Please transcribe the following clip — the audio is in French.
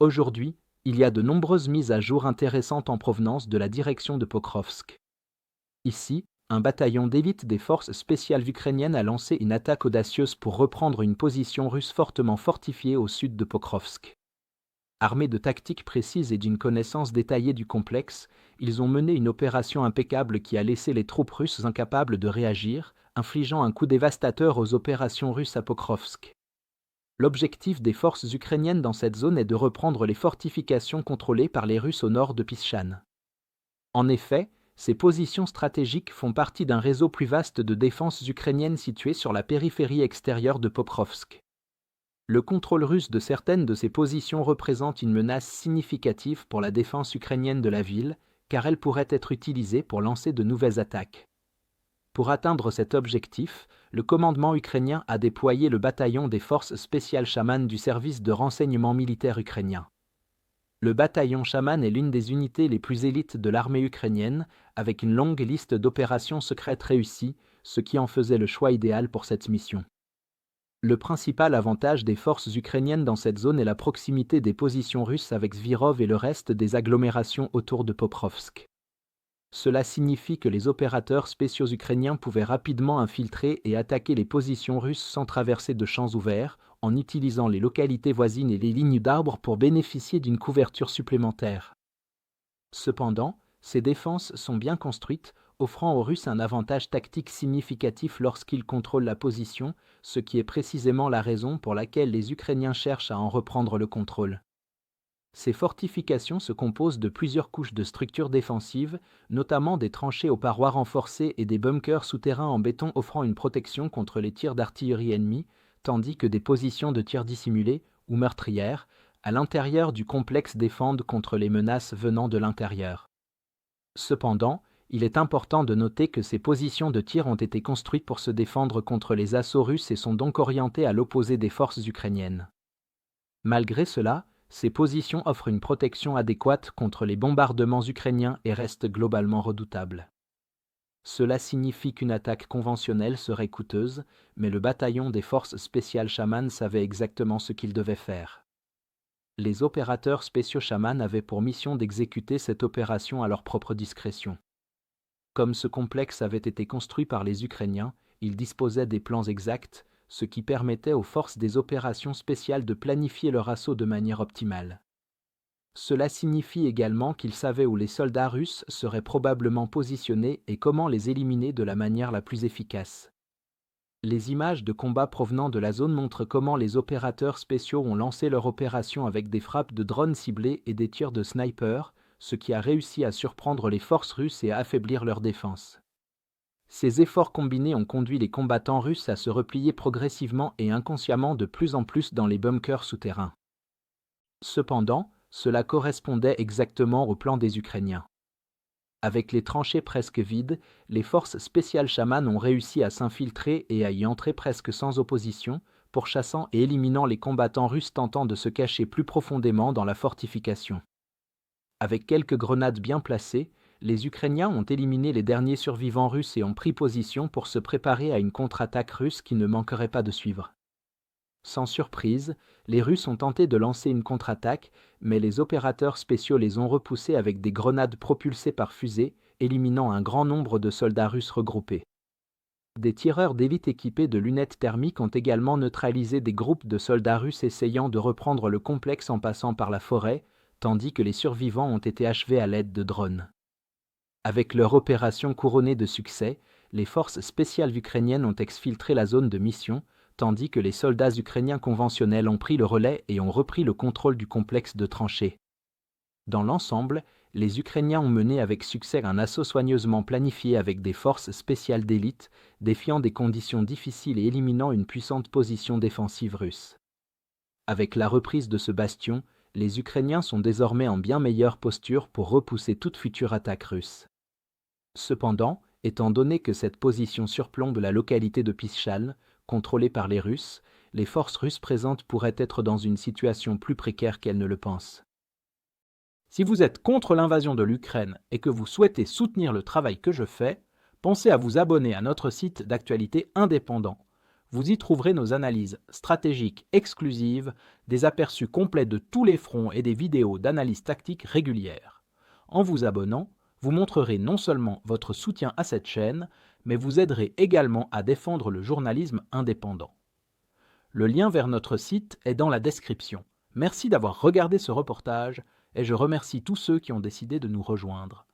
Aujourd'hui, il y a de nombreuses mises à jour intéressantes en provenance de la direction de Pokrovsk. Ici, un bataillon d'élite des forces spéciales ukrainiennes a lancé une attaque audacieuse pour reprendre une position russe fortement fortifiée au sud de Pokrovsk. Armés de tactiques précises et d'une connaissance détaillée du complexe, ils ont mené une opération impeccable qui a laissé les troupes russes incapables de réagir, infligeant un coup dévastateur aux opérations russes à Pokrovsk. L'objectif des forces ukrainiennes dans cette zone est de reprendre les fortifications contrôlées par les Russes au nord de Pischan. En effet, ces positions stratégiques font partie d'un réseau plus vaste de défense ukrainienne situé sur la périphérie extérieure de Pokrovsk. Le contrôle russe de certaines de ces positions représente une menace significative pour la défense ukrainienne de la ville, car elle pourrait être utilisée pour lancer de nouvelles attaques. Pour atteindre cet objectif, le commandement ukrainien a déployé le bataillon des forces spéciales Shaman du service de renseignement militaire ukrainien. Le bataillon Shaman est l'une des unités les plus élites de l'armée ukrainienne, avec une longue liste d'opérations secrètes réussies, ce qui en faisait le choix idéal pour cette mission. Le principal avantage des forces ukrainiennes dans cette zone est la proximité des positions russes avec Svirov et le reste des agglomérations autour de Pokrovsk. Cela signifie que les opérateurs spéciaux ukrainiens pouvaient rapidement infiltrer et attaquer les positions russes sans traverser de champs ouverts, en utilisant les localités voisines et les lignes d'arbres pour bénéficier d'une couverture supplémentaire. Cependant, ces défenses sont bien construites, offrant aux Russes un avantage tactique significatif lorsqu'ils contrôlent la position, ce qui est précisément la raison pour laquelle les Ukrainiens cherchent à en reprendre le contrôle. Ces fortifications se composent de plusieurs couches de structures défensives, notamment des tranchées aux parois renforcées et des bunkers souterrains en béton offrant une protection contre les tirs d'artillerie ennemie, tandis que des positions de tir dissimulées, ou meurtrières, à l'intérieur du complexe défendent contre les menaces venant de l'intérieur. Cependant, il est important de noter que ces positions de tir ont été construites pour se défendre contre les assauts russes et sont donc orientées à l'opposé des forces ukrainiennes. Malgré cela, ces positions offrent une protection adéquate contre les bombardements ukrainiens et restent globalement redoutables. Cela signifie qu'une attaque conventionnelle serait coûteuse, mais le bataillon des forces spéciales Shaman savait exactement ce qu'il devait faire. Les opérateurs spéciaux Shaman avaient pour mission d'exécuter cette opération à leur propre discrétion. Comme ce complexe avait été construit par les Ukrainiens, ils disposaient des plans exacts, ce qui permettait aux forces des opérations spéciales de planifier leur assaut de manière optimale. Cela signifie également qu'ils savaient où les soldats russes seraient probablement positionnés et comment les éliminer de la manière la plus efficace. Les images de combat provenant de la zone montrent comment les opérateurs spéciaux ont lancé leur opération avec des frappes de drones ciblés et des tirs de snipers, ce qui a réussi à surprendre les forces russes et à affaiblir leur défense. Ces efforts combinés ont conduit les combattants russes à se replier progressivement et inconsciemment de plus en plus dans les bunkers souterrains. Cependant, cela correspondait exactement au plan des Ukrainiens. Avec les tranchées presque vides, les forces spéciales Shaman ont réussi à s'infiltrer et à y entrer presque sans opposition, pourchassant et éliminant les combattants russes tentant de se cacher plus profondément dans la fortification. Avec quelques grenades bien placées, les Ukrainiens ont éliminé les derniers survivants russes et ont pris position pour se préparer à une contre-attaque russe qui ne manquerait pas de suivre. Sans surprise, les Russes ont tenté de lancer une contre-attaque, mais les opérateurs spéciaux les ont repoussés avec des grenades propulsées par fusée, éliminant un grand nombre de soldats russes regroupés. Des tireurs d'élite équipés de lunettes thermiques ont également neutralisé des groupes de soldats russes essayant de reprendre le complexe en passant par la forêt, tandis que les survivants ont été achevés à l'aide de drones. Avec leur opération couronnée de succès, les forces spéciales ukrainiennes ont exfiltré la zone de mission, tandis que les soldats ukrainiens conventionnels ont pris le relais et ont repris le contrôle du complexe de tranchées. Dans l'ensemble, les Ukrainiens ont mené avec succès un assaut soigneusement planifié avec des forces spéciales d'élite, défiant des conditions difficiles et éliminant une puissante position défensive russe. Avec la reprise de ce bastion, les Ukrainiens sont désormais en bien meilleure posture pour repousser toute future attaque russe. Cependant, étant donné que cette position surplombe la localité de Pischal, contrôlée par les Russes, les forces russes présentes pourraient être dans une situation plus précaire qu'elles ne le pensent. Si vous êtes contre l'invasion de l'Ukraine et que vous souhaitez soutenir le travail que je fais, pensez à vous abonner à notre site d'actualité indépendant. Vous y trouverez nos analyses stratégiques exclusives, des aperçus complets de tous les fronts et des vidéos d'analyse tactique régulières. En vous abonnant, vous montrerez non seulement votre soutien à cette chaîne, mais vous aiderez également à défendre le journalisme indépendant. Le lien vers notre site est dans la description. Merci d'avoir regardé ce reportage et je remercie tous ceux qui ont décidé de nous rejoindre.